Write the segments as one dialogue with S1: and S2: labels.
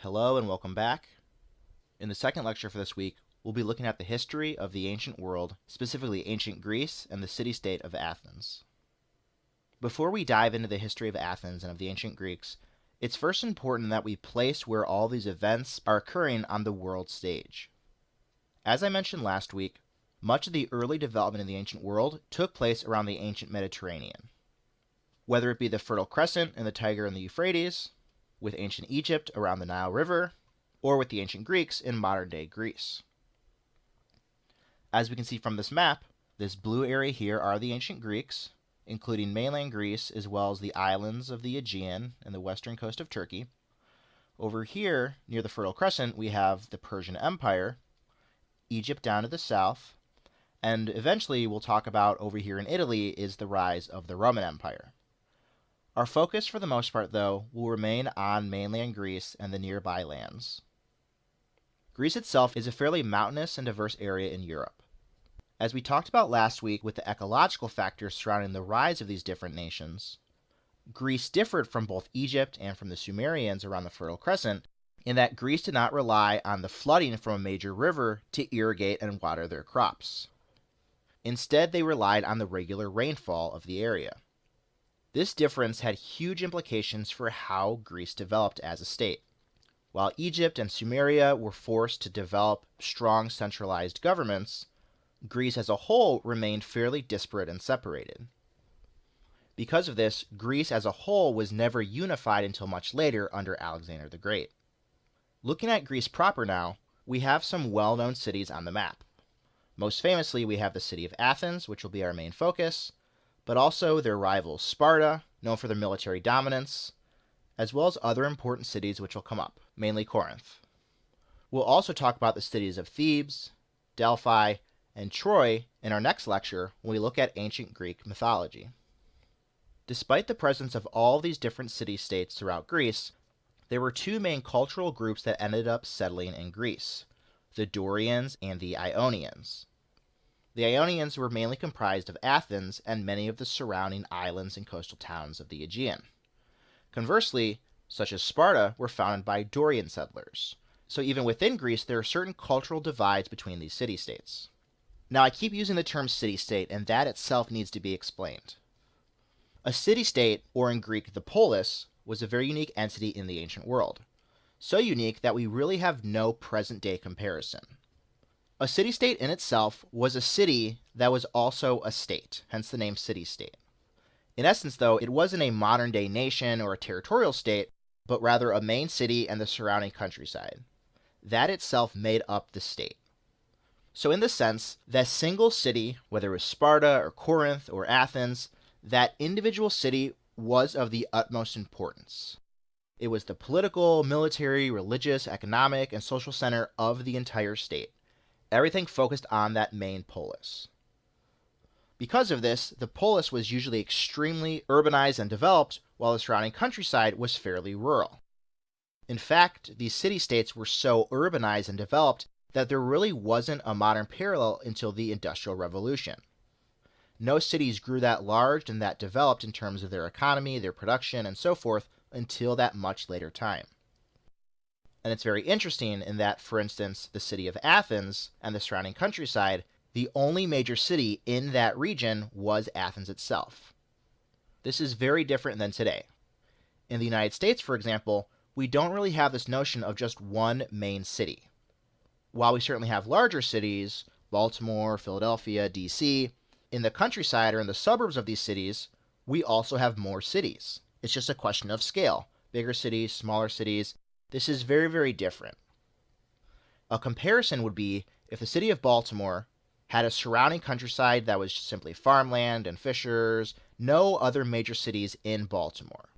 S1: Hello and welcome back. In the second lecture for this week, we'll be looking at the history of the ancient world, specifically ancient Greece and the city-state of Athens. Before we dive into the history of Athens and of the ancient Greeks, it's first important that we place where all these events are occurring on the world stage. As I mentioned last week, much of the early development in the ancient world took place around the ancient Mediterranean. Whether it be the Fertile Crescent in the Tigris and the Euphrates, with ancient Egypt around the Nile River, or with the ancient Greeks in modern-day Greece. As we can see from this map, this blue area here are the ancient Greeks, including mainland Greece as well as the islands of the Aegean and the western coast of Turkey. Over here, near the Fertile Crescent, we have the Persian Empire, Egypt down to the south, and eventually we'll talk about over here in Italy is the rise of the Roman Empire. Our focus for the most part, though, will remain on mainland Greece and the nearby lands. Greece itself is a fairly mountainous and diverse area in Europe. As we talked about last week with the ecological factors surrounding the rise of these different nations, Greece differed from both Egypt and from the Sumerians around the Fertile Crescent in that Greece did not rely on the flooding from a major river to irrigate and water their crops. Instead, they relied on the regular rainfall of the area. This difference had huge implications for how Greece developed as a state. While Egypt and Sumeria were forced to develop strong centralized governments, Greece as a whole remained fairly disparate and separated. Because of this, Greece as a whole was never unified until much later under Alexander the Great. Looking at Greece proper now, we have some well-known cities on the map. Most famously, we have the city of Athens, which will be our main focus, but also their rival Sparta, known for their military dominance, as well as other important cities which will come up, mainly Corinth. We'll also talk about the cities of Thebes, Delphi, and Troy in our next lecture when we look at ancient Greek mythology. Despite the presence of all these different city-states throughout Greece, there were two main cultural groups that ended up settling in Greece, the Dorians and the Ionians. The Ionians were mainly comprised of Athens and many of the surrounding islands and coastal towns of the Aegean. Conversely, such as Sparta, were founded by Dorian settlers. So even within Greece, there are certain cultural divides between these city-states. Now, I keep using the term city-state, and that itself needs to be explained. A city-state, or in Greek, the polis, was a very unique entity in the ancient world. So unique that we really have no present-day comparison. A city-state in itself was a city that was also a state, hence the name city-state. In essence, though, it wasn't a modern-day nation or a territorial state, but rather a main city and the surrounding countryside. That itself made up the state. So in this sense, that single city, whether it was Sparta or Corinth or Athens, that individual city was of the utmost importance. It was the political, military, religious, economic, and social center of the entire state. Everything focused on that main polis. Because of this, the polis was usually extremely urbanized and developed, while the surrounding countryside was fairly rural. In fact, these city-states were so urbanized and developed that there really wasn't a modern parallel until the Industrial Revolution. No cities grew that large and that developed in terms of their economy, their production, and so forth until that much later time. And it's very interesting in that, for instance, the city of Athens and the surrounding countryside, the only major city in that region was Athens itself. This is very different than today. In the United States, for example, we don't really have this notion of just one main city. While we certainly have larger cities, Baltimore, Philadelphia, DC, in the countryside or in the suburbs of these cities, we also have more cities. It's just a question of scale. Bigger cities, smaller cities. This is very, very different. A comparison would be if the city of Baltimore had a surrounding countryside that was simply farmland and fishers, no other major cities in Baltimore.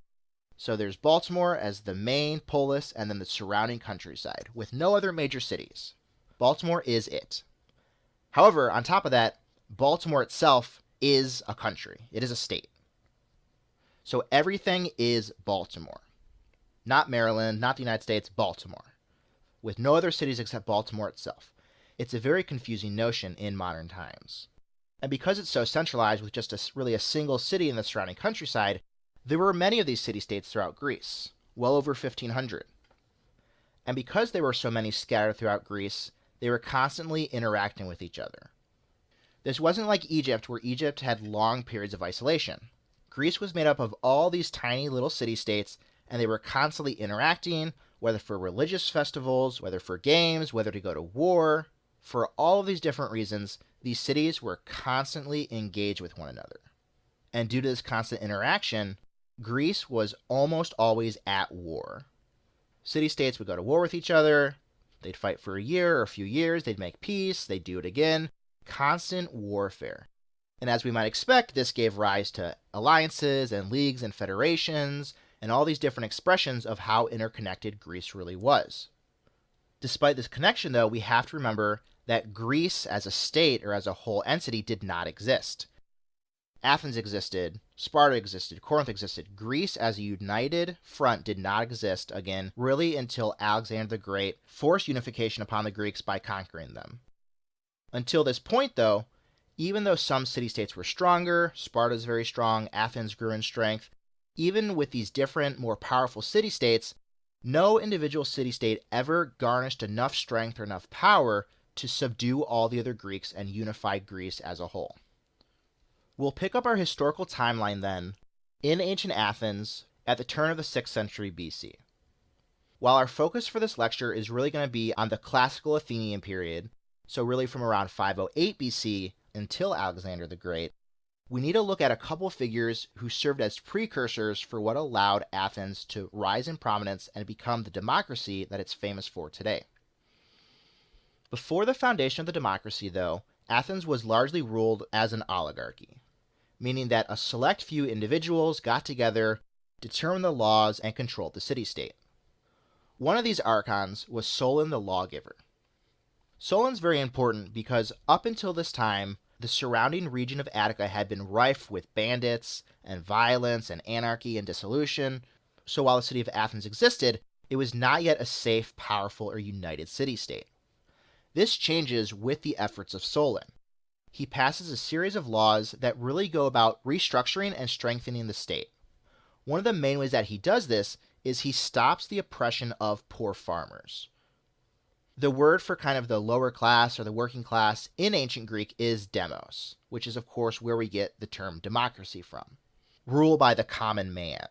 S1: So there's Baltimore as the main polis and then the surrounding countryside with no other major cities. Baltimore is it. However, on top of that, Baltimore itself is a country. It is a state. So everything is Baltimore. Not Maryland, not the United States, Baltimore, with no other cities except Baltimore itself. It's a very confusing notion in modern times. And because it's so centralized with just really a single city in the surrounding countryside, there were many of these city-states throughout Greece, well over 1,500. And because there were so many scattered throughout Greece, they were constantly interacting with each other. This wasn't like Egypt, where Egypt had long periods of isolation. Greece was made up of all these tiny little city-states, and they were constantly interacting, whether for religious festivals, whether for games, whether to go to war. For all of these different reasons, these cities were constantly engaged with one another. And due to this constant interaction, Greece was almost always at war. City-states would go to war with each other, they'd fight for a year or a few years, they'd make peace, they'd do it again. Constant warfare. And as we might expect, this gave rise to alliances and leagues and federations and all these different expressions of how interconnected Greece really was. Despite this connection, though, we have to remember that Greece as a state or as a whole entity did not exist. Athens existed, Sparta existed, Corinth existed. Greece as a united front did not exist, again, really until Alexander the Great forced unification upon the Greeks by conquering them. Until this point, though, even though some city-states were stronger, Sparta is very strong, Athens grew in strength, even with these different, more powerful city-states, no individual city-state ever garnished enough strength or enough power to subdue all the other Greeks and unify Greece as a whole. We'll pick up our historical timeline then in ancient Athens at the turn of the 6th century BC. While our focus for this lecture is really going to be on the classical Athenian period, so really from around 508 BC until Alexander the Great, we need to look at a couple figures who served as precursors for what allowed Athens to rise in prominence and become the democracy that it's famous for today. Before the foundation of the democracy, though, Athens was largely ruled as an oligarchy, meaning that a select few individuals got together, determined the laws, and controlled the city-state. One of these archons was Solon the lawgiver. Solon's very important because up until this time, the surrounding region of Attica had been rife with bandits and violence and anarchy and dissolution, so while the city of Athens existed, it was not yet a safe, powerful, or united city-state. This changes with the efforts of Solon. He passes a series of laws that really go about restructuring and strengthening the state. One of the main ways that he does this is he stops the oppression of poor farmers. The word for kind of the lower class or the working class in ancient Greek is demos, which is of course where we get the term democracy from. Rule by the common man.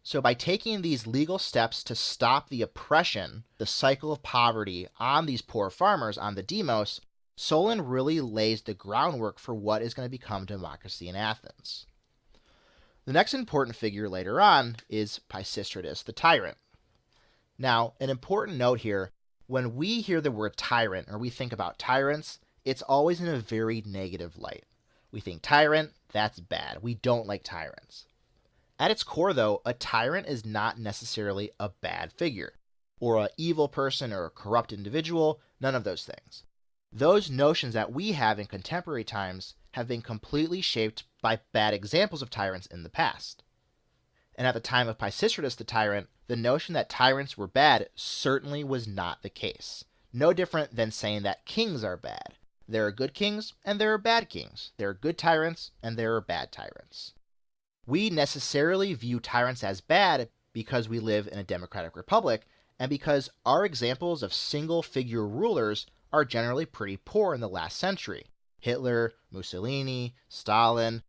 S1: So by taking these legal steps to stop the oppression, the cycle of poverty on these poor farmers, on the demos, Solon really lays the groundwork for what is going to become democracy in Athens. The next important figure later on is Pisistratus, the tyrant. Now, an important note here, when we hear the word tyrant or we think about tyrants, it's always in a very negative light. We think tyrant, that's bad. We don't like tyrants. At its core, though, a tyrant is not necessarily a bad figure, or an evil person or a corrupt individual, none of those things. Those notions that we have in contemporary times have been completely shaped by bad examples of tyrants in the past. And at the time of Pisistratus the tyrant, the notion that tyrants were bad certainly was not the case. No different than saying that kings are bad. There are good kings and there are bad kings. There are good tyrants and there are bad tyrants. We necessarily view tyrants as bad because we live in a democratic republic and because our examples of single-figure rulers are generally pretty poor in the last century. Hitler, Mussolini, Stalin.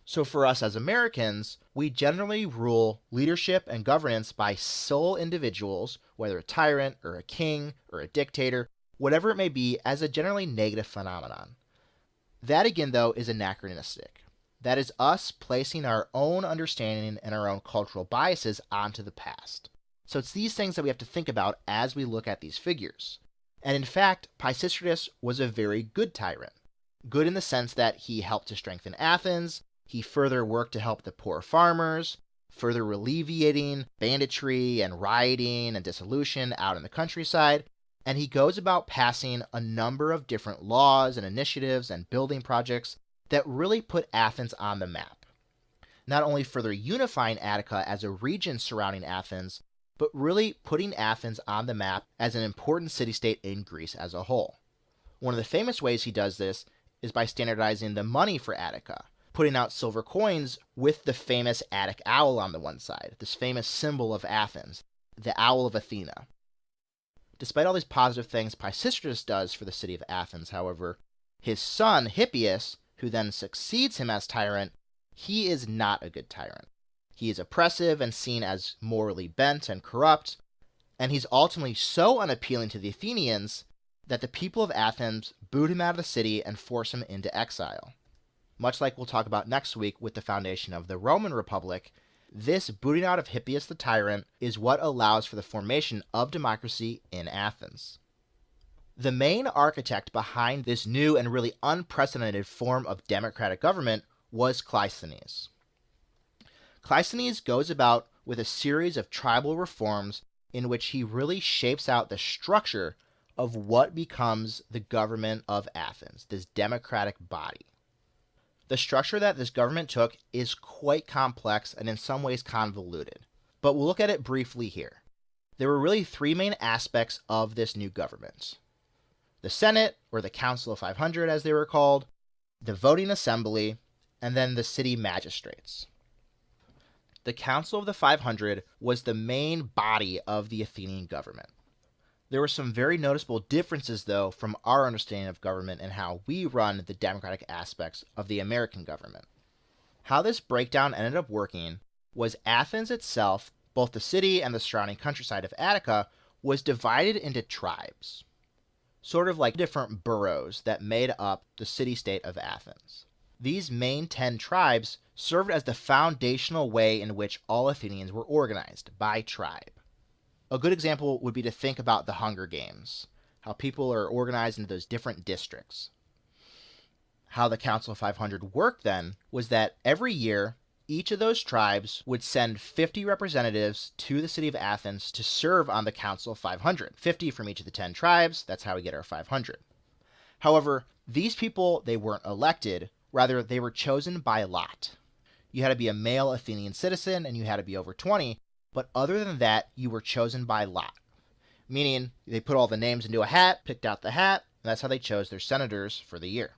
S1: So for us as Americans, we generally rule leadership and governance by sole individuals, whether a tyrant or a king or a dictator, whatever it may be, as a generally negative phenomenon. That again, though, is anachronistic. That is us placing our own understanding and our own cultural biases onto the past. So it's these things that we have to think about as we look at these figures. And in fact, Pisistratus was a very good tyrant. Good in the sense that he helped to strengthen Athens, he further worked to help the poor farmers, further alleviating banditry and rioting and dissolution out in the countryside, and he goes about passing a number of different laws and initiatives and building projects that really put Athens on the map. Not only further unifying Attica as a region surrounding Athens, but really putting Athens on the map as an important city-state in Greece as a whole. One of the famous ways he does this is by standardizing the money for Attica, putting out silver coins with the famous Attic owl on the one side, this famous symbol of Athens, the Owl of Athena. Despite all these positive things Pisistratus does for the city of Athens, however, his son Hippias, who then succeeds him as tyrant, he is not a good tyrant. He is oppressive and seen as morally bent and corrupt, and he's ultimately so unappealing to the Athenians that the people of Athens boot him out of the city and force him into exile. Much like we'll talk about next week with the foundation of the Roman Republic, this booting out of Hippias the tyrant is what allows for the formation of democracy in Athens. The main architect behind this new and really unprecedented form of democratic government was Cleisthenes. Cleisthenes goes about with a series of tribal reforms in which he really shapes out the structure of what becomes the government of Athens, this democratic body. The structure that this government took is quite complex and in some ways convoluted, but we'll look at it briefly here. There were really three main aspects of this new government: the Senate, or the Council of 500 as they were called, the voting assembly, and then the city magistrates. The Council of the 500 was the main body of the Athenian government. There were some very noticeable differences, though, from our understanding of government and how we run the democratic aspects of the American government. How this breakdown ended up working was Athens itself, both the city and the surrounding countryside of Attica, was divided into tribes, sort of like different boroughs that made up the city-state of Athens. These main 10 tribes served as the foundational way in which all Athenians were organized, by tribe. A good example would be to think about the Hunger Games, how people are organized into those different districts. How the Council of 500 worked then was that every year, each of those tribes would send 50 representatives to the city of Athens to serve on the Council of 500. 50 from each of the 10 tribes, that's how we get our 500. However, these people, they weren't elected, rather they were chosen by lot. You had to be a male Athenian citizen and you had to be over 20, but other than that, you were chosen by lot. Meaning, they put all the names into a hat, picked out the hat, and that's how they chose their senators for the year.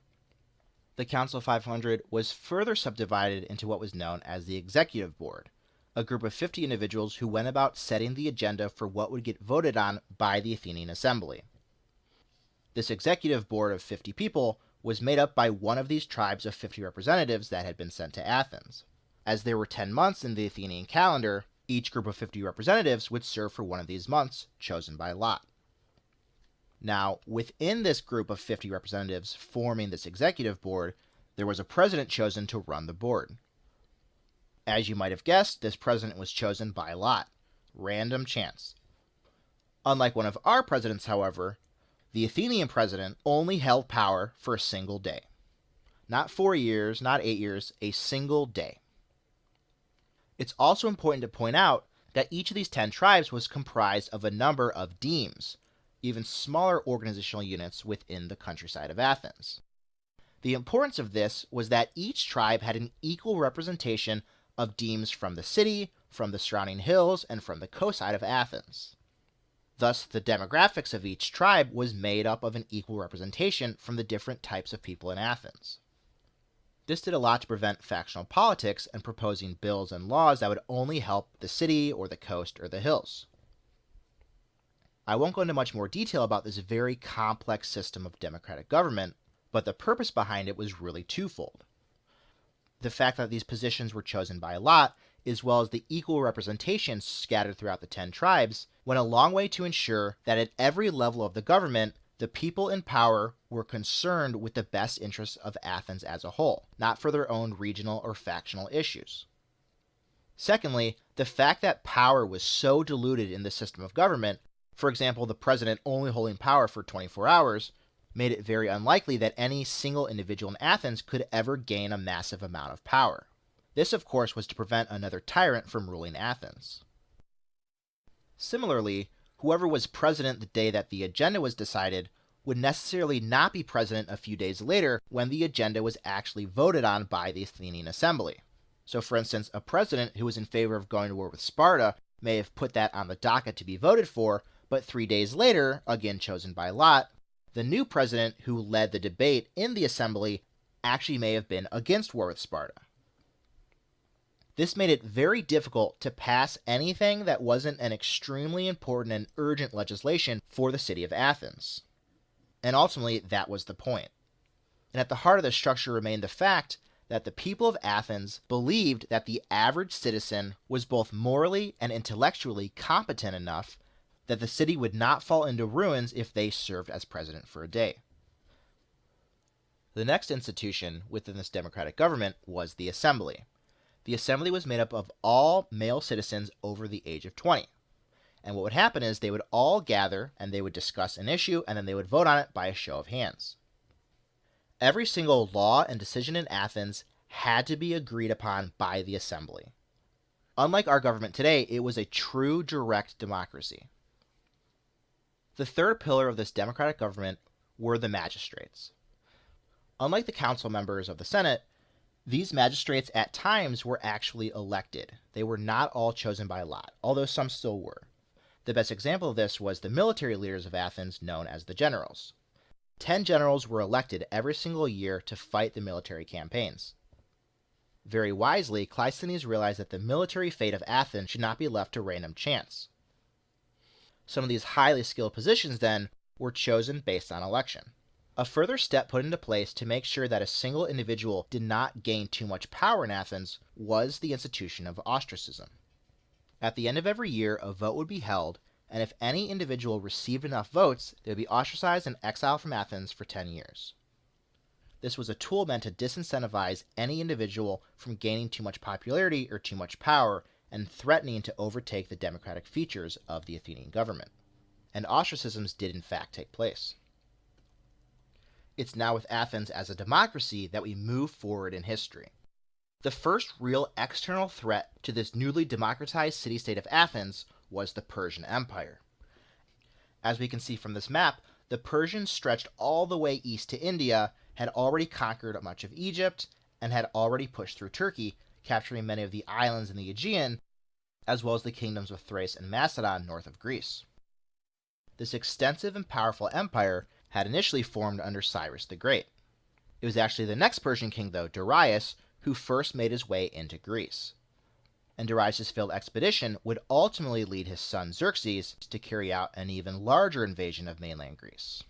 S1: The Council of 500 was further subdivided into what was known as the Executive Board, a group of 50 individuals who went about setting the agenda for what would get voted on by the Athenian Assembly. This Executive Board of 50 people was made up by one of these tribes of 50 representatives that had been sent to Athens. As there were 10 months in the Athenian calendar, each group of 50 representatives would serve for one of these months, chosen by lot. Now, within this group of 50 representatives forming this executive board, there was a president chosen to run the board. As you might have guessed, this president was chosen by lot. Random chance. Unlike one of our presidents, however, the Athenian president only held power for a single day. Not 4 years, not 8 years, a single day. It's also important to point out that each of these 10 tribes was comprised of a number of demes, even smaller organizational units within the countryside of Athens. The importance of this was that each tribe had an equal representation of demes from the city, from the surrounding hills, and from the coastside of Athens. Thus, the demographics of each tribe was made up of an equal representation from the different types of people in Athens. This did a lot to prevent factional politics and proposing bills and laws that would only help the city or the coast or the hills. I won't go into much more detail about this very complex system of democratic government, but the purpose behind it was really twofold. The fact that these positions were chosen by lot, as well as the equal representation scattered throughout the 10 tribes, went a long way to ensure that at every level of the government, the people in power were concerned with the best interests of Athens as a whole, not for their own regional or factional issues. Secondly, the fact that power was so diluted in the system of government, for example, the president only holding power for 24 hours, made it very unlikely that any single individual in Athens could ever gain a massive amount of power. This, of course, was to prevent another tyrant from ruling Athens. Similarly, whoever was president the day that the agenda was decided would necessarily not be president a few days later when the agenda was actually voted on by the Athenian Assembly. So, for instance, a president who was in favor of going to war with Sparta may have put that on the docket to be voted for, but 3 days later, again chosen by lot, the new president who led the debate in the assembly actually may have been against war with Sparta. This made it very difficult to pass anything that wasn't an extremely important and urgent legislation for the city of Athens. And ultimately, that was the point. And at the heart of the structure remained the fact that the people of Athens believed that the average citizen was both morally and intellectually competent enough that the city would not fall into ruins if they served as president for a day. The next institution within this democratic government was the assembly. The assembly was made up of all male citizens over the age of 20. And what would happen is they would all gather and they would discuss an issue and then they would vote on it by a show of hands. Every single law and decision in Athens had to be agreed upon by the assembly. Unlike our government today, it was a true direct democracy. The third pillar of this democratic government were the magistrates. Unlike the council members of the Senate, these magistrates at times were actually elected. They were not all chosen by lot, although some still were. The best example of this was the military leaders of Athens known as the generals. 10 generals were elected every single year to fight the military campaigns. Very wisely, Cleisthenes realized that the military fate of Athens should not be left to random chance. Some of these highly skilled positions, then, were chosen based on election. A further step put into place to make sure that a single individual did not gain too much power in Athens was the institution of ostracism. At the end of every year, a vote would be held, and if any individual received enough votes, they would be ostracized and exiled from Athens for 10 years. This was a tool meant to disincentivize any individual from gaining too much popularity or too much power and threatening to overtake the democratic features of the Athenian government. And ostracisms did in fact take place. It's now with Athens as a democracy that we move forward in history. The first real external threat to this newly democratized city-state of Athens was the Persian Empire. As we can see from this map, the Persians stretched all the way east to India, had already conquered much of Egypt, and had already pushed through Turkey, capturing many of the islands in the Aegean, as well as the kingdoms of Thrace and Macedon north of Greece. This extensive and powerful empire had initially formed under Cyrus the Great. It was actually the next Persian king, though, Darius, who first made his way into Greece. And Darius' failed expedition would ultimately lead his son Xerxes to carry out an even larger invasion of mainland Greece.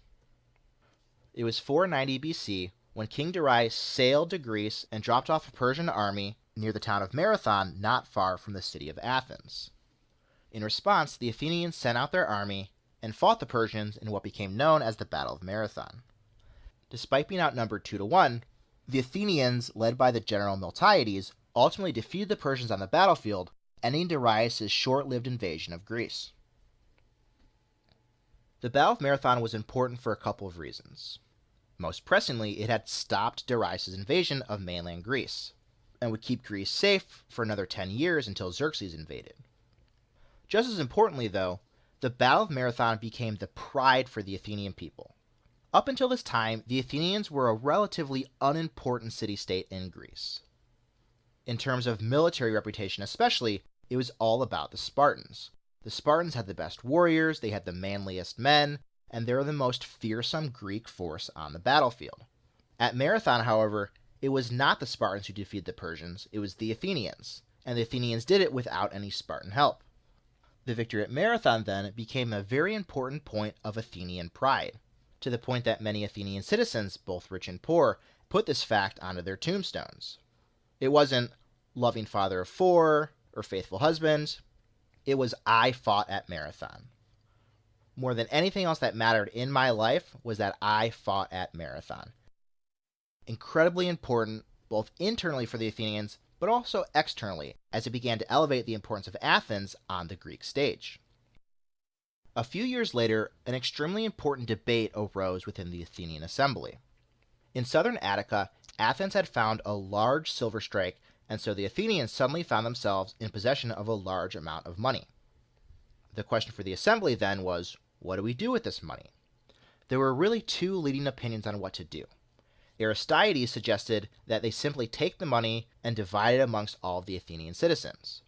S1: It was 490 BC when King Darius sailed to Greece and dropped off a Persian army near the town of Marathon, not far from the city of Athens. In response, the Athenians sent out their army and fought the Persians in what became known as the Battle of Marathon. Despite being outnumbered 2-1, the Athenians, led by the general Miltiades, ultimately defeated the Persians on the battlefield, ending Darius' short-lived invasion of Greece. The Battle of Marathon was important for a couple of reasons. Most pressingly, it had stopped Darius' invasion of mainland Greece, and would keep Greece safe for another 10 years until Xerxes invaded. Just as importantly, though, the Battle of Marathon became the pride for the Athenian people. Up until this time, the Athenians were a relatively unimportant city-state in Greece. In terms of military reputation especially, it was all about the Spartans. The Spartans had the best warriors, they had the manliest men, and they were the most fearsome Greek force on the battlefield. At Marathon, however, it was not the Spartans who defeated the Persians, it was the Athenians, and the Athenians did it without any Spartan help. The victory at Marathon, then, became a very important point of Athenian pride, to the point that many Athenian citizens, both rich and poor, put this fact onto their tombstones. It wasn't loving father of 4 or faithful husband. It was I fought at Marathon. More than anything else that mattered in my life was that I fought at Marathon. Incredibly important, both internally for the Athenians, but also externally, as it began to elevate the importance of Athens on the Greek stage. A few years later, an extremely important debate arose within the Athenian assembly. In southern Attica, Athens had found a large silver strike, and so the Athenians suddenly found themselves in possession of a large amount of money. The question for the assembly then was, what do we do with this money? There were really 2 leading opinions on what to do. Aristides suggested that they simply take the money and divide it amongst all of the Athenian citizens.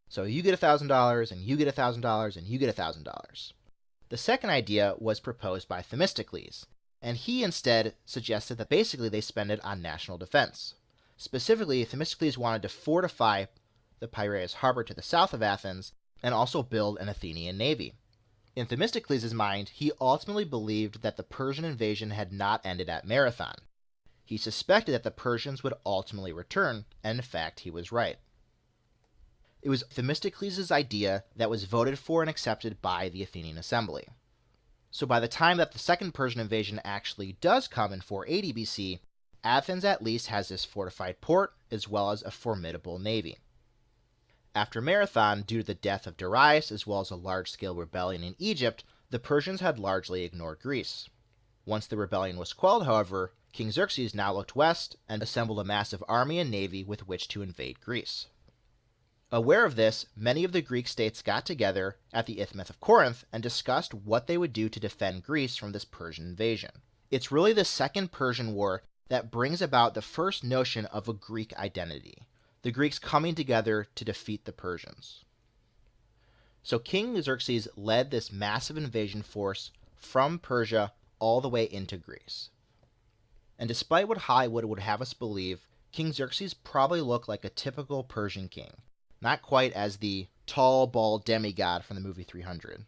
S1: So you get $1,000, and you get $1,000, and you get $1,000. The second idea was proposed by Themistocles, and he instead suggested that basically they spend it on national defense. Specifically, Themistocles wanted to fortify the Piraeus harbor to the south of Athens, and also build an Athenian navy. In Themistocles' mind, he ultimately believed that the Persian invasion had not ended at Marathon. He suspected that the Persians would ultimately return, and in fact he was right. It was Themistocles' idea that was voted for and accepted by the Athenian assembly. So by the time that the second Persian invasion actually does come in 480 BC, Athens at least has this fortified port as well as a formidable navy. After Marathon, due to the death of Darius as well as a large-scale rebellion in Egypt, the Persians had largely ignored Greece. Once the rebellion was quelled, however, King Xerxes now looked west and assembled a massive army and navy with which to invade Greece. Aware of this, many of the Greek states got together at the Isthmus of Corinth and discussed what they would do to defend Greece from this Persian invasion. It's really the Second Persian War that brings about the first notion of a Greek identity, the Greeks coming together to defeat the Persians. So King Xerxes led this massive invasion force from Persia all the way into Greece. And despite what Hollywood would have us believe, King Xerxes probably looked like a typical Persian king. Not quite as the tall, bald demigod from the movie 300.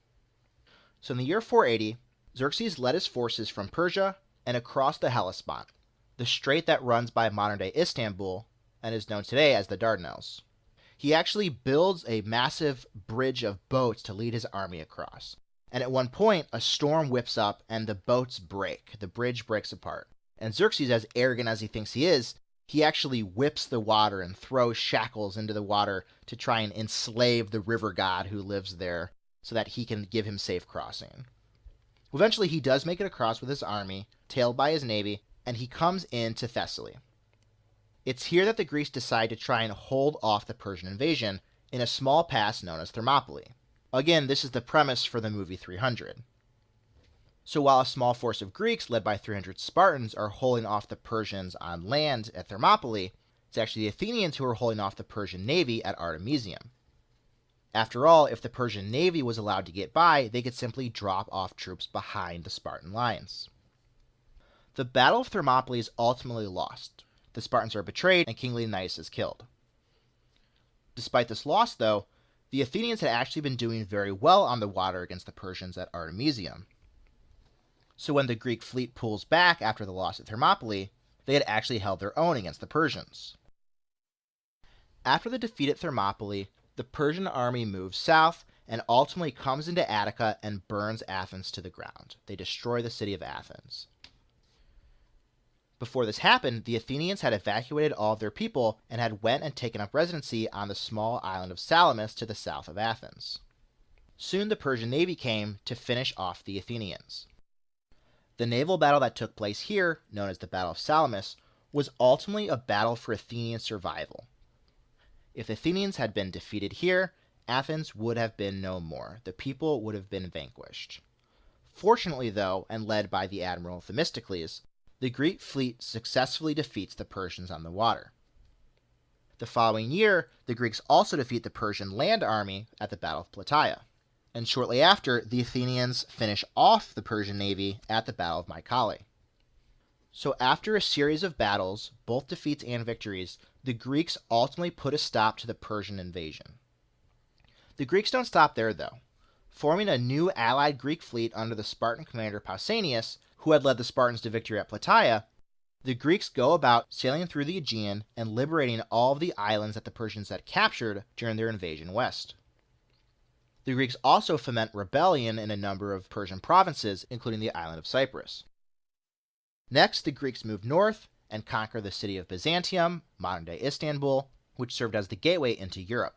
S1: So in the year 480, Xerxes led his forces from Persia and across the Hellespont, the strait that runs by modern-day Istanbul and is known today as the Dardanelles. He actually builds a massive bridge of boats to lead his army across. And at one point, a storm whips up and the boats break. The bridge breaks apart. And Xerxes, as arrogant as he thinks he is, he actually whips the water and throws shackles into the water to try and enslave the river god who lives there so that he can give him safe crossing. Eventually, he does make it across with his army, tailed by his navy, and he comes into Thessaly. It's here that the Greeks decide to try and hold off the Persian invasion in a small pass known as Thermopylae. Again, this is the premise for the movie 300. So while a small force of Greeks led by 300 Spartans are holding off the Persians on land at Thermopylae, it's actually the Athenians who are holding off the Persian navy at Artemisium. After all, if the Persian navy was allowed to get by, they could simply drop off troops behind the Spartan lines. The Battle of Thermopylae is ultimately lost. The Spartans are betrayed and King Leonidas is killed. Despite this loss, though, the Athenians had actually been doing very well on the water against the Persians at Artemisium. So when the Greek fleet pulls back after the loss at Thermopylae, they had actually held their own against the Persians. After the defeat at Thermopylae, the Persian army moves south and ultimately comes into Attica and burns Athens to the ground. They destroy the city of Athens. Before this happened, the Athenians had evacuated all of their people and had went and taken up residency on the small island of Salamis to the south of Athens. Soon the Persian navy came to finish off the Athenians. The naval battle that took place here, known as the Battle of Salamis, was ultimately a battle for Athenian survival. If the Athenians had been defeated here, Athens would have been no more. The people would have been vanquished. Fortunately, though, and led by the admiral Themistocles, the Greek fleet successfully defeats the Persians on the water. The following year, the Greeks also defeat the Persian land army at the Battle of Plataea. And shortly after, the Athenians finish off the Persian navy at the Battle of Mycale. So after a series of battles, both defeats and victories, the Greeks ultimately put a stop to the Persian invasion. The Greeks don't stop there, though. Forming a new allied Greek fleet under the Spartan commander Pausanias, who had led the Spartans to victory at Plataea, the Greeks go about sailing through the Aegean and liberating all of the islands that the Persians had captured during their invasion west. The Greeks also foment rebellion in a number of Persian provinces, including the island of Cyprus. Next, the Greeks move north and conquer the city of Byzantium, modern-day Istanbul, which served as the gateway into Europe.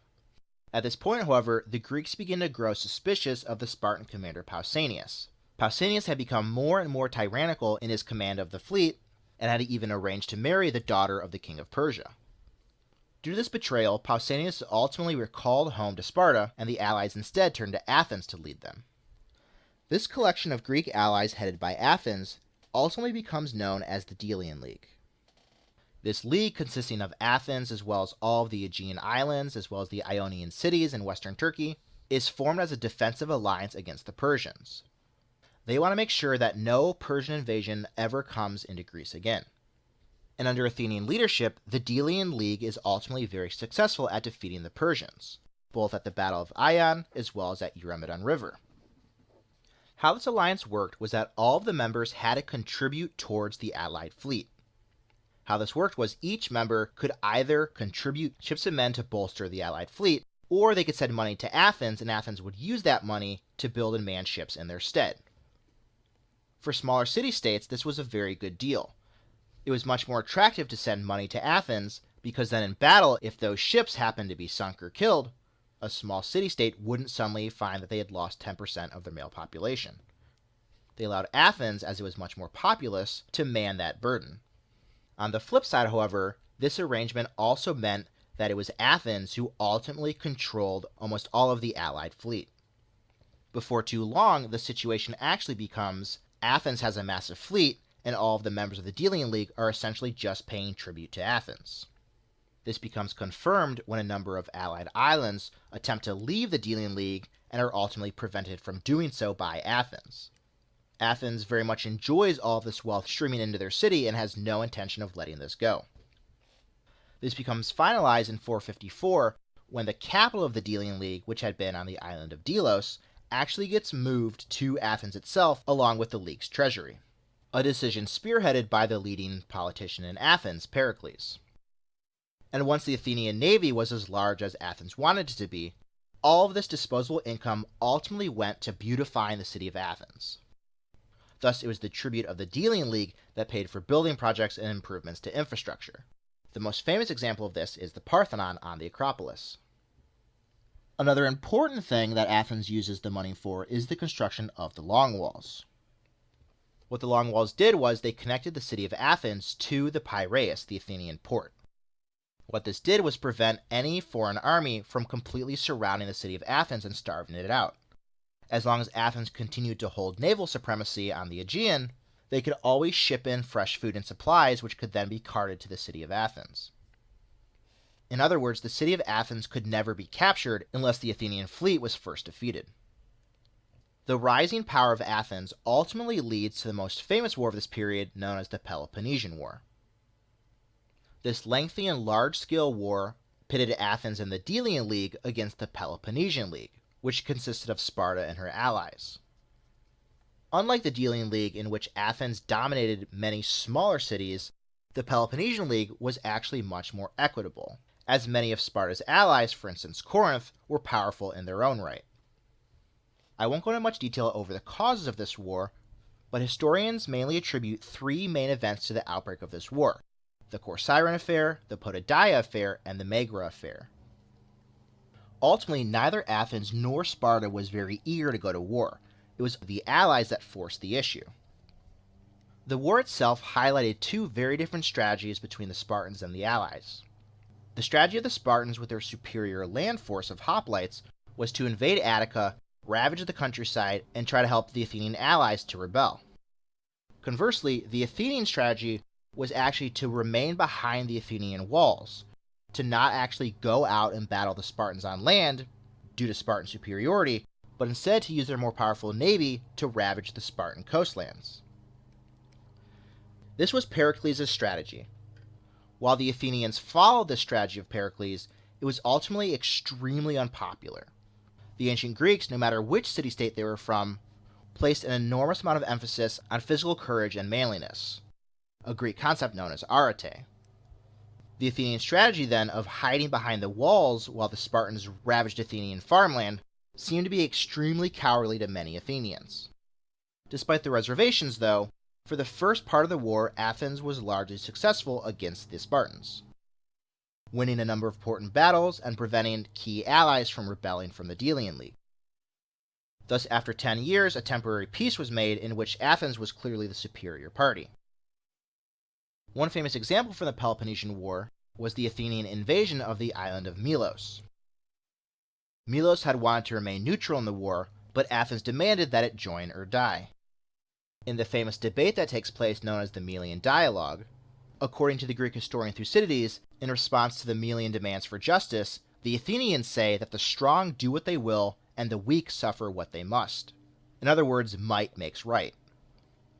S1: At this point, however, the Greeks begin to grow suspicious of the Spartan commander Pausanias. Pausanias had become more and more tyrannical in his command of the fleet, and had even arranged to marry the daughter of the king of Persia. Due to this betrayal, Pausanias ultimately recalled home to Sparta, and the allies instead turned to Athens to lead them. This collection of Greek allies headed by Athens ultimately becomes known as the Delian League. This league, consisting of Athens as well as all of the Aegean islands as well as the Ionian cities in western Turkey, is formed as a defensive alliance against the Persians. They want to make sure that no Persian invasion ever comes into Greece again. And under Athenian leadership, the Delian League is ultimately very successful at defeating the Persians, both at the Battle of Eion as well as at Eurymedon River. How this alliance worked was that all of the members had to contribute towards the allied fleet. How this worked was each member could either contribute ships and men to bolster the allied fleet, or they could send money to Athens, and Athens would use that money to build and man ships in their stead. For smaller city-states, this was a very good deal. It was much more attractive to send money to Athens, because then in battle, if those ships happened to be sunk or killed, a small city-state wouldn't suddenly find that they had lost 10% of their male population. They allowed Athens, as it was much more populous, to man that burden. On the flip side, however, this arrangement also meant that it was Athens who ultimately controlled almost all of the allied fleet. Before too long, the situation actually becomes Athens has a massive fleet, and all of the members of the Delian League are essentially just paying tribute to Athens. This becomes confirmed when a number of allied islands attempt to leave the Delian League and are ultimately prevented from doing so by Athens. Athens very much enjoys all of this wealth streaming into their city and has no intention of letting this go. This becomes finalized in 454 when the capital of the Delian League, which had been on the island of Delos, actually gets moved to Athens itself along with the League's treasury. A decision spearheaded by the leading politician in Athens, Pericles. And once the Athenian navy was as large as Athens wanted it to be, all of this disposable income ultimately went to beautifying the city of Athens. Thus, it was the tribute of the Delian League that paid for building projects and improvements to infrastructure. The most famous example of this is the Parthenon on the Acropolis. Another important thing that Athens uses the money for is the construction of the Long Walls. What the Long Walls did was they connected the city of Athens to the Piraeus, the Athenian port. What this did was prevent any foreign army from completely surrounding the city of Athens and starving it out. As long as Athens continued to hold naval supremacy on the Aegean, they could always ship in fresh food and supplies, which could then be carted to the city of Athens. In other words, the city of Athens could never be captured unless the Athenian fleet was first defeated. The rising power of Athens ultimately leads to the most famous war of this period, known as the Peloponnesian War. This lengthy and large-scale war pitted Athens and the Delian League against the Peloponnesian League, which consisted of Sparta and her allies. Unlike the Delian League, in which Athens dominated many smaller cities, the Peloponnesian League was actually much more equitable, as many of Sparta's allies, for instance Corinth, were powerful in their own right. I won't go into much detail over the causes of this war, but historians mainly attribute three main events to the outbreak of this war: the Corcyraean affair, the Potidaea affair, and the Megara affair. Ultimately, neither Athens nor Sparta was very eager to go to war. It was the allies that forced the issue. The war itself highlighted two very different strategies between the Spartans and the allies. The strategy of the Spartans with their superior land force of hoplites was to invade Attica, ravage the countryside, and try to help the Athenian allies to rebel. Conversely, the Athenian strategy was actually to remain behind the Athenian walls, to not actually go out and battle the Spartans on land due to Spartan superiority, but instead to use their more powerful navy to ravage the Spartan coastlands. This was Pericles' strategy. While the Athenians followed this strategy of Pericles, it was ultimately extremely unpopular. The ancient Greeks, no matter which city-state they were from, placed an enormous amount of emphasis on physical courage and manliness, a Greek concept known as arete. The Athenian strategy, then, of hiding behind the walls while the Spartans ravaged Athenian farmland seemed to be extremely cowardly to many Athenians. Despite the reservations, though, for the first part of the war, Athens was largely successful against the Spartans, winning a number of important battles and preventing key allies from rebelling from the Delian League. Thus, after 10 years, a temporary peace was made in which Athens was clearly the superior party. One famous example from the Peloponnesian War was the Athenian invasion of the island of Melos. Melos had wanted to remain neutral in the war, but Athens demanded that it join or die. In the famous debate that takes place known as the Melian Dialogue, according to the Greek historian Thucydides, in response to the Melian demands for justice, the Athenians say that the strong do what they will and the weak suffer what they must. In other words, might makes right.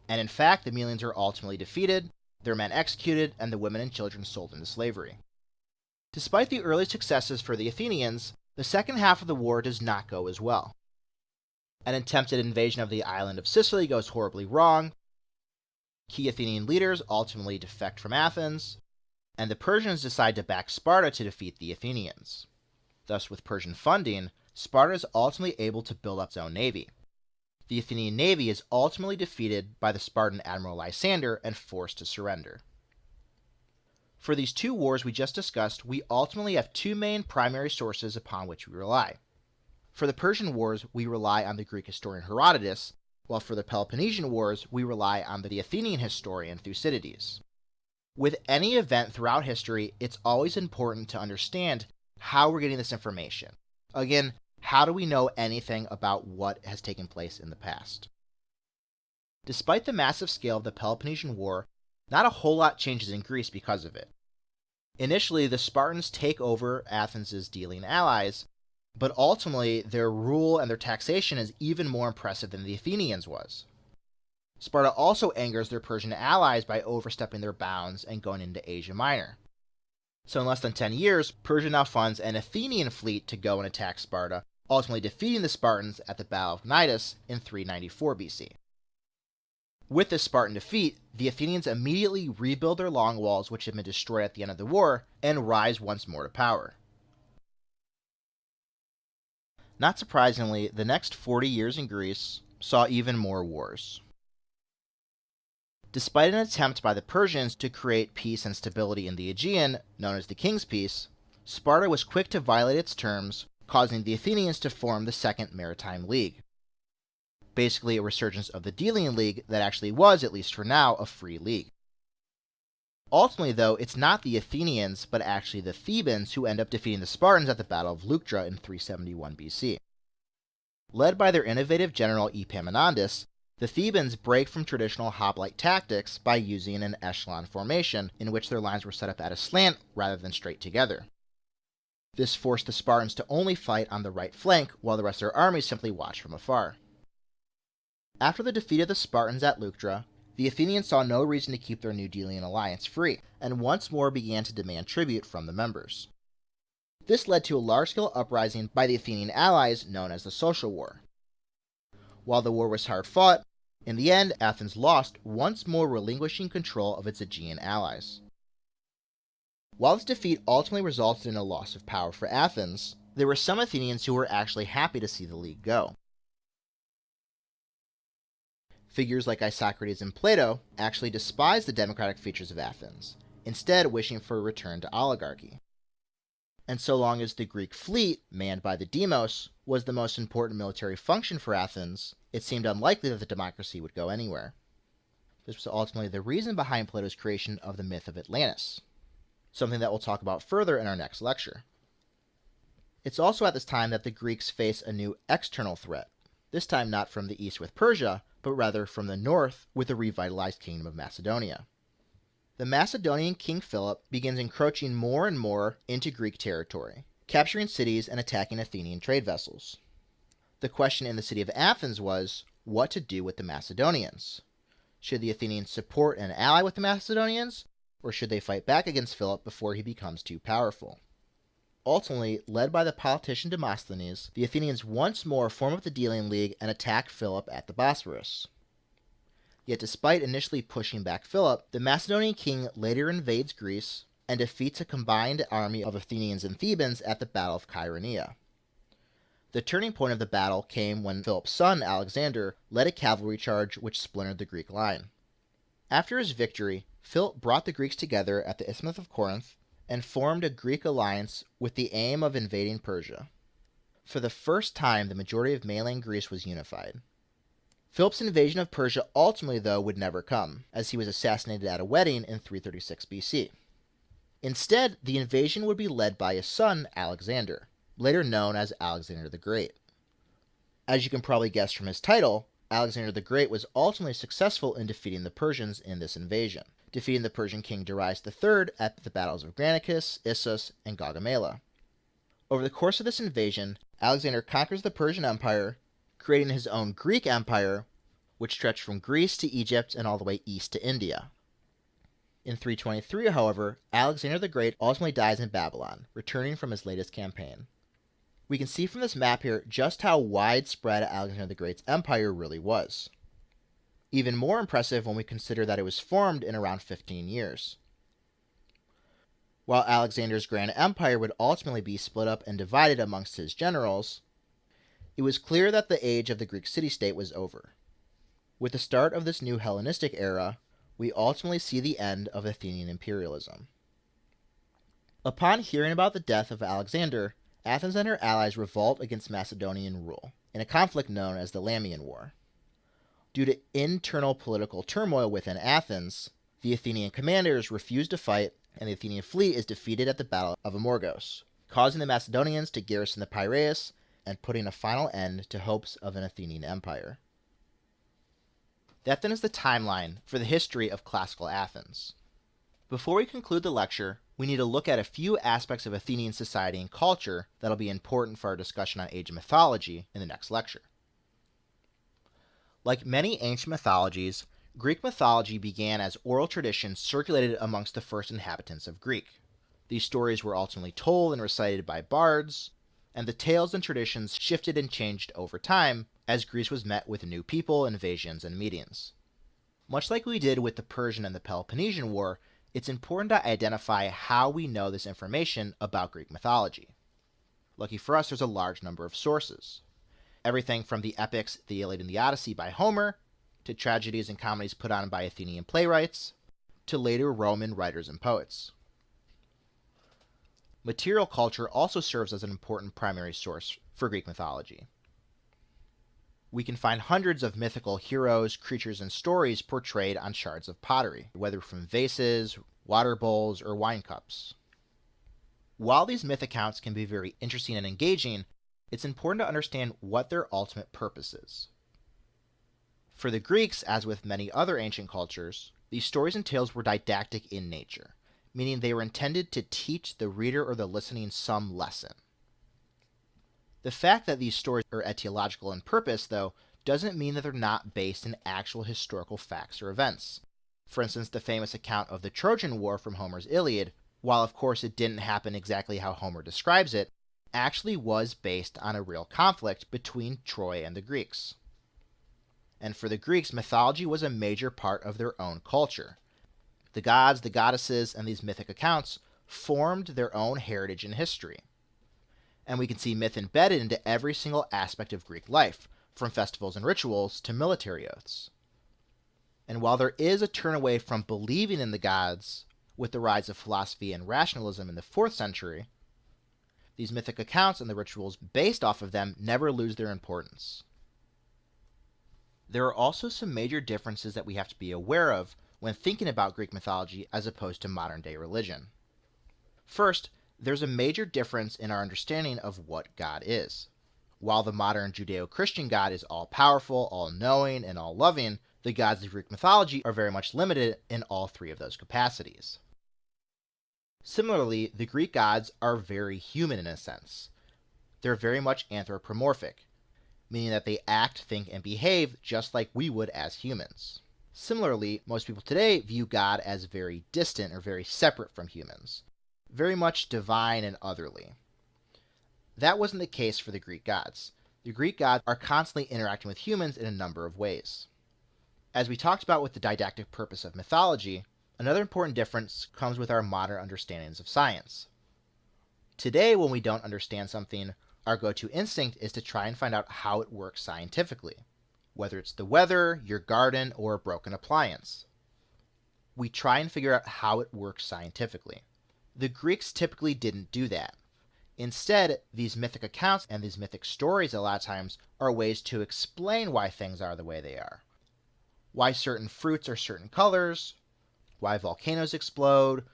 S1: And in fact, the Melians are ultimately defeated, their men executed, and the women and children sold into slavery. Despite the early successes for the Athenians, the second half of the war does not go as well. An attempted invasion of the island of Sicily goes horribly wrong, key Athenian leaders ultimately defect from Athens, and the Persians decide to back Sparta to defeat the Athenians. Thus, with Persian funding, Sparta is ultimately able to build up its own navy. The Athenian navy is ultimately defeated by the Spartan admiral Lysander and forced to surrender. For these two wars we just discussed, we ultimately have two main primary sources upon which we rely. For the Persian wars, we rely on the Greek historian Herodotus, while for the Peloponnesian wars, we rely on the Athenian historian Thucydides. With any event throughout history, it's always important to understand how we're getting this information. Again, how do we know anything about what has taken place in the past? Despite the massive scale of the Peloponnesian War, not a whole lot changes in Greece because of it. Initially, the Spartans take over Athens' dealing allies, but ultimately their rule and their taxation is even more impressive than the Athenians was. Sparta also angers their Persian allies by overstepping their bounds and going into Asia Minor. So in less than 10 years, Persia now funds an Athenian fleet to go and attack Sparta, ultimately defeating the Spartans at the Battle of Cnidus in 394 BC. With this Spartan defeat, the Athenians immediately rebuild their long walls, which had been destroyed at the end of the war, and rise once more to power. Not surprisingly, the next 40 years in Greece saw even more wars. Despite an attempt by the Persians to create peace and stability in the Aegean, known as the King's Peace, Sparta was quick to violate its terms, causing the Athenians to form the Second Maritime League. Basically a resurgence of the Delian League that actually was, at least for now, a free league. Ultimately, though, it's not the Athenians, but actually the Thebans who end up defeating the Spartans at the Battle of Leuctra in 371 BC. Led by their innovative general Epaminondas, the Thebans break from traditional hoplite tactics by using an echelon formation in which their lines were set up at a slant rather than straight together. This forced the Spartans to only fight on the right flank, while the rest of their armies simply watched from afar. After the defeat of the Spartans at Leuctra, the Athenians saw no reason to keep their new Delian alliance free, and once more began to demand tribute from the members. This led to a large-scale uprising by the Athenian allies known as the Social War. While the war was hard fought, in the end Athens lost, once more relinquishing control of its Aegean allies. While this defeat ultimately resulted in a loss of power for Athens, there were some Athenians who were actually happy to see the league go. Figures like Isocrates and Plato actually despised the democratic features of Athens, instead wishing for a return to oligarchy. And so long as the Greek fleet, manned by the demos, was the most important military function for Athens, it seemed unlikely that the democracy would go anywhere. This was ultimately the reason behind Plato's creation of the myth of Atlantis, something that we'll talk about further in our next lecture. It's also at this time that the Greeks face a new external threat, this time not from the east with Persia, but rather from the north with the revitalized kingdom of Macedonia. The Macedonian king Philip begins encroaching more and more into Greek territory, capturing cities and attacking Athenian trade vessels. The question in the city of Athens was what to do with the Macedonians. Should the Athenians support and ally with the Macedonians, or should they fight back against Philip before he becomes too powerful? Ultimately, led by the politician Demosthenes, the Athenians once more form up the Delian League and attack Philip at the Bosphorus. Yet despite initially pushing back Philip, the Macedonian king later invades Greece and defeats a combined army of Athenians and Thebans at the Battle of Chaeronea. The turning point of the battle came when Philip's son, Alexander, led a cavalry charge which splintered the Greek line. After his victory, Philip brought the Greeks together at the Isthmus of Corinth and formed a Greek alliance with the aim of invading Persia. For the first time, the majority of mainland Greece was unified. Philip's invasion of Persia ultimately, though, would never come, as he was assassinated at a wedding in 336 BC. Instead, the invasion would be led by his son, Alexander, later known as Alexander the Great. As you can probably guess from his title, Alexander the Great was ultimately successful in defeating the Persians in this invasion, defeating the Persian king Darius III at the battles of Granicus, Issus, and Gaugamela. Over the course of this invasion, Alexander conquers the Persian Empire, creating his own Greek Empire, which stretched from Greece to Egypt and all the way east to India. In 323, however, Alexander the Great ultimately dies in Babylon, returning from his latest campaign. We can see from this map here just how widespread Alexander the Great's empire really was. Even more impressive when we consider that it was formed in around 15 years. While Alexander's grand empire would ultimately be split up and divided amongst his generals, it was clear that the age of the Greek city-state was over. With the start of this new Hellenistic era, we ultimately see the end of Athenian imperialism. Upon hearing about the death of Alexander, Athens and her allies revolt against Macedonian rule, in a conflict known as the Lamian War. Due to internal political turmoil within Athens, the Athenian commanders refuse to fight, and the Athenian fleet is defeated at the Battle of Amorgos, causing the Macedonians to garrison the Piraeus and putting a final end to hopes of an Athenian empire. That then is the timeline for the history of classical Athens. Before we conclude the lecture, we need to look at a few aspects of Athenian society and culture that'll be important for our discussion on age mythology in the next lecture. Like many ancient mythologies, Greek mythology began as oral traditions circulated amongst the first inhabitants of Greek. These stories were ultimately told and recited by bards, and the tales and traditions shifted and changed over time as Greece was met with new people, invasions, and meetings. Much like we did with the Persian and the Peloponnesian War, it's important to identify how we know this information about Greek mythology. Lucky for us, there's a large number of sources. Everything from the epics The Iliad and the Odyssey by Homer, to tragedies and comedies put on by Athenian playwrights, to later Roman writers and poets. Material culture also serves as an important primary source for Greek mythology. We can find hundreds of mythical heroes, creatures, and stories portrayed on shards of pottery, whether from vases, water bowls, or wine cups. While these myth accounts can be very interesting and engaging, it's important to understand what their ultimate purpose is. For the Greeks, as with many other ancient cultures, these stories and tales were didactic in nature, meaning they were intended to teach the reader or the listening some lesson. The fact that these stories are etiological in purpose, though, doesn't mean that they're not based in actual historical facts or events. For instance, the famous account of the Trojan War from Homer's Iliad, while of course it didn't happen exactly how Homer describes it, actually was based on a real conflict between Troy and the Greeks. And for the Greeks, mythology was a major part of their own culture. The gods, the goddesses, and these mythic accounts formed their own heritage and history. And we can see myth embedded into every single aspect of Greek life, from festivals and rituals to military oaths. And while there is a turn away from believing in the gods with the rise of philosophy and rationalism in the 4th century, these mythic accounts and the rituals based off of them never lose their importance. There are also some major differences that we have to be aware of when thinking about Greek mythology as opposed to modern-day religion. First, there's a major difference in our understanding of what God is. While the modern Judeo-Christian God is all-powerful, all-knowing, and all-loving, the gods of Greek mythology are very much limited in all three of those capacities. Similarly, the Greek gods are very human in a sense. They're very much anthropomorphic, meaning that they act, think, and behave just like we would as humans. Similarly, most people today view God as very distant or very separate from humans, very much divine and otherly. That wasn't the case for the Greek gods. The Greek gods are constantly interacting with humans in a number of ways. As we talked about with the didactic purpose of mythology, another important difference comes with our modern understandings of science. Today, when we don't understand something, our go-to instinct is to try and find out how it works scientifically, whether it's the weather, your garden, or a broken appliance. We try and figure out how it works scientifically. The Greeks typically didn't do that. Instead, these mythic accounts and these mythic stories a lot of times are ways to explain why things are the way they are. Why certain fruits are certain colors, why volcanoes explode,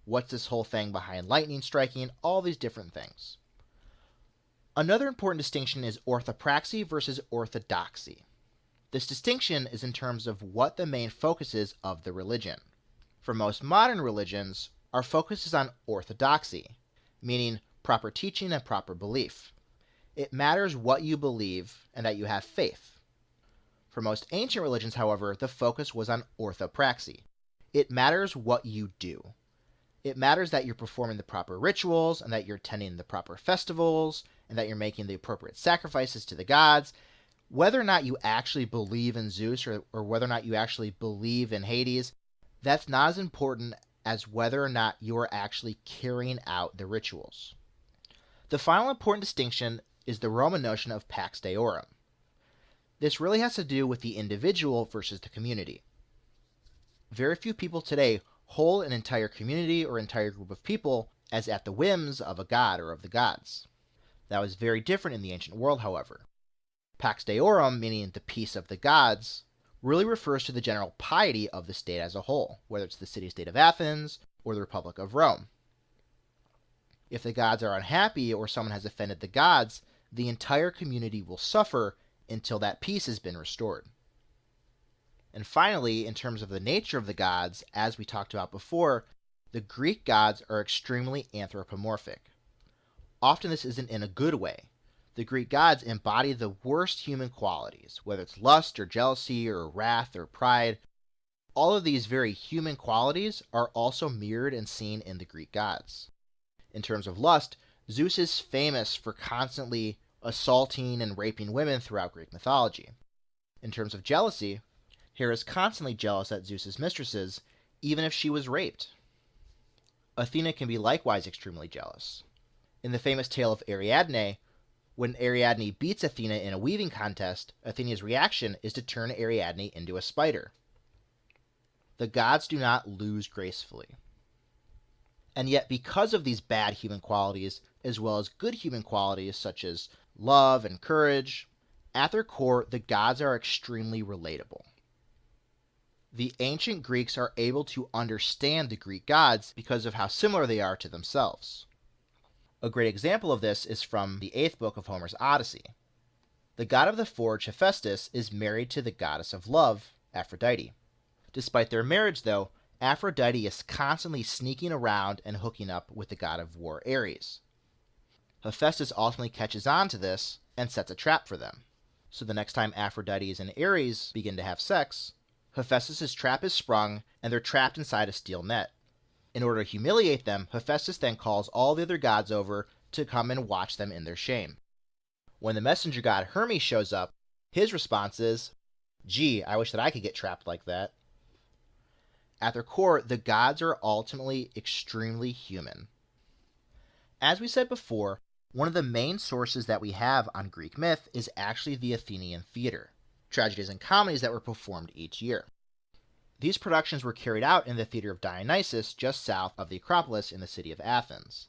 S1: what's this whole thing behind lightning striking, all these different things. Another important distinction is orthopraxy versus orthodoxy. This distinction is in terms of what the main focus is of the religion. For most modern religions, our focus is on orthodoxy, meaning proper teaching and proper belief. It matters what you believe and that you have faith. For most ancient religions, however, the focus was on orthopraxy. It matters what you do. It matters that you're performing the proper rituals and that you're attending the proper festivals and that you're making the appropriate sacrifices to the gods. Whether or not you actually believe in Zeus or whether or not you actually believe in Hades, that's not as important as whether or not you're actually carrying out the rituals. The final important distinction is the Roman notion of pax deorum. This really has to do with the individual versus the community. Very few people today hold an entire community or entire group of people as at the whims of a god or of the gods. That was very different in the ancient world, however. Pax deorum, meaning the peace of the gods, really refers to the general piety of the state as a whole, whether it's the city-state of Athens or the Republic of Rome. If the gods are unhappy or someone has offended the gods, the entire community will suffer until that peace has been restored. And finally, in terms of the nature of the gods, as we talked about before, the Greek gods are extremely anthropomorphic. Often this isn't in a good way. The Greek gods embody the worst human qualities, whether it's lust or jealousy or wrath or pride. All of these very human qualities are also mirrored and seen in the Greek gods. In terms of lust, Zeus is famous for constantly assaulting and raping women throughout Greek mythology. In terms of jealousy, Hera is constantly jealous at Zeus's mistresses, even if she was raped. Athena can be likewise extremely jealous. In the famous tale of Ariadne, when Ariadne beats Athena in a weaving contest, Athena's reaction is to turn Ariadne into a spider. The gods do not lose gracefully. And yet, because of these bad human qualities, as well as good human qualities such as love and courage, at their core, the gods are extremely relatable. The ancient Greeks are able to understand the Greek gods because of how similar they are to themselves. A great example of this is from the 8th book of Homer's Odyssey. The god of the forge, Hephaestus, is married to the goddess of love, Aphrodite. Despite their marriage, though, Aphrodite is constantly sneaking around and hooking up with the god of war, Ares. Hephaestus ultimately catches on to this and sets a trap for them. So the next time Aphrodite and Ares begin to have sex, Hephaestus' trap is sprung and they're trapped inside a steel net. In order to humiliate them, Hephaestus then calls all the other gods over to come and watch them in their shame. When the messenger god Hermes shows up, his response is, "Gee, I wish that I could get trapped like that." At their core, the gods are ultimately extremely human. As we said before, one of the main sources that we have on Greek myth is actually the Athenian theater, tragedies and comedies that were performed each year. These productions were carried out in the Theater of Dionysus just south of the Acropolis in the city of Athens.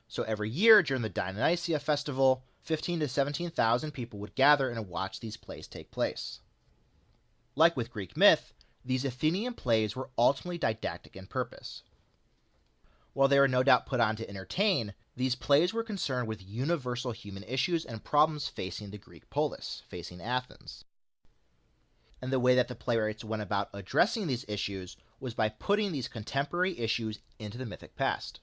S1: So every year during the Dionysia festival, 15,000 to 17,000 people would gather and watch these plays take place. Like with Greek myth, these Athenian plays were ultimately didactic in purpose. While they were no doubt put on to entertain, these plays were concerned with universal human issues and problems facing the Greek polis, facing Athens. And the way that the playwrights went about addressing these issues was by putting these contemporary issues into the mythic past.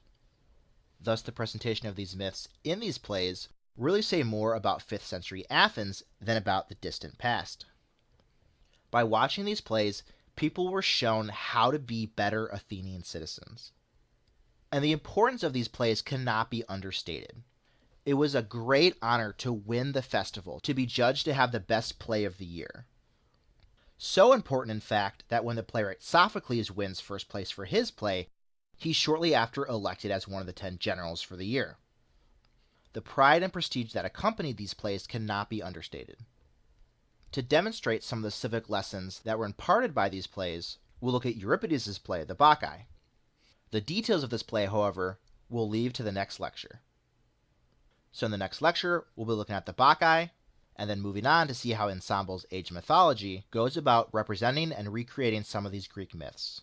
S1: Thus, the presentation of these myths in these plays really say more about 5th century Athens than about the distant past. By watching these plays, people were shown how to be better Athenian citizens. And the importance of these plays cannot be understated. It was a great honor to win the festival, to be judged to have the best play of the year. So important, in fact, that when the playwright Sophocles wins first place for his play, he's shortly after elected as one of the 10 generals for the year. The pride and prestige that accompanied these plays cannot be understated. To demonstrate some of the civic lessons that were imparted by these plays, we'll look at Euripides' play, the Bacchae. The details of this play, however, we'll leave to the next lecture. So in the next lecture, we'll be looking at the Bacchae, and then moving on to see how Ensemble's Age of Mythology goes about representing and recreating some of these Greek myths.